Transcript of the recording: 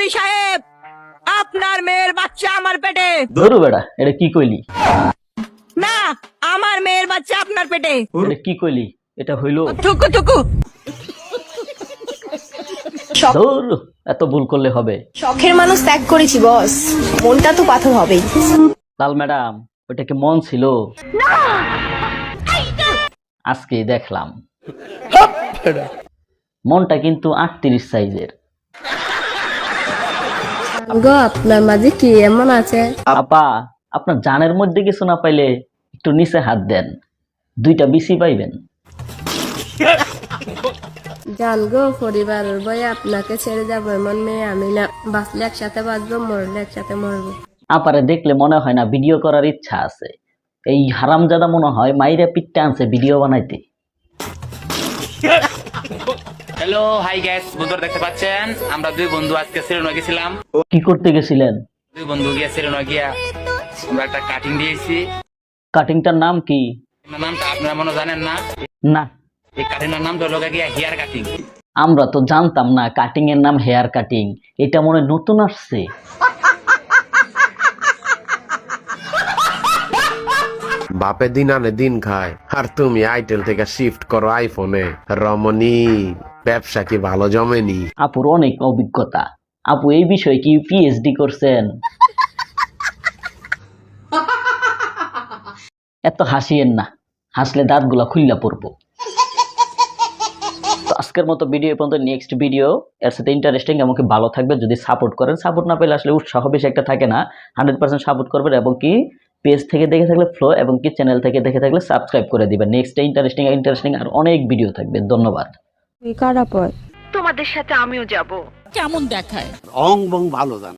চৌধুরী সাহেব, আপনার মেয়ের বাচ্চা আমার পেটে। ধরু বেড়া, এটা কি কইলি? না, আমার মেয়ের বাচ্চা আপনার পেটে। এটা কি কইলি? এটা হইলো? থুকু থুকু। ধুর, এত ভুল করলে হবে? শখের মানুষ ত্যাগ করেছি বস, মনটা তো পাথর হবেই। লাল ম্যাডাম, ওটা কি মন ছিল? আজকে দেখলাম মনটা কিন্তু 38 সাইজের। গো, আপনার মাঝে কি এমন আছে? আপা, আপনার জানের মধ্যে কিছু না পাইলে একটু নিচে হাত দেন, 2টা বিসি পাইবেন। জান গো, পরিবারের বয়ে আপনাকে ছেড়ে যাবো এমন মেয়ে আমি না। বাঁচলে একসাথে বাঁচবো, মরলে একসাথে মরবো। আপারে দেখলে মনে হয় না ভিডিও করার ইচ্ছা আছে। এই হারামজাদা মনে হয় মাইরা পিটটা আনছে ভিডিও বানাইতে। হ্যালো হাই গাইস, বন্ধুরা দেখতে পাচ্ছেন আমরা দুই বন্ধু আজকে সিলেট গেছিলাম। কি করতে গেছিলেন? দুই বন্ধু গিয়া সিলেট গিয়া আমরা একটা কাটিং দিয়েছি। কাটিংটার নাম কি? নামটা আপনারা মনে জানেন না? না, এই কাটিংটার নামটা হলো গিয়া হেয়ার কাটিং। আমরা তো জানতাম না কাটিং এর নাম হেয়ার কাটিং। এটা মনে হয় নতুন আসছে। বাপে দিন আনে দিন খায়, আর তুমি আইটেল থেকে শিফট করো আইফোনে। রমণী, ব্যবসা কি ভালো জমেনি? আপুর অনেক অভিজ্ঞতা। আপু এই বিষয়ে কি পিএইচডি করছেন? এত হাসিয়েন না, হাসলে দাঁতগুলা খুললা পড়বো। তো আজকের মতো ভিডিও পর্যন্ত। নেক্সট ভিডিও এর সাথে ইন্টারেস্টিং এবং কি ভালো থাকবে। যদি সাপোর্ট করেন, সাপোর্ট না পেলে আসলে উৎসাহ বেশি একটা থাকে না। 100% সাপোর্ট করবেন এবং কি পেজ থেকে দেখে থাকলে ফলো এবং কি চ্যানেল থেকে দেখে থাকলে সাবস্ক্রাইব করে দিবেন। নেক্সট ইন্টারেস্টিং আর অনেক ভিডিও থাকবে। ধন্যবাদ। কারা পর তোমাদের সাথে আমিও যাব। কেমন দেখায়? অং বং ভালো জান।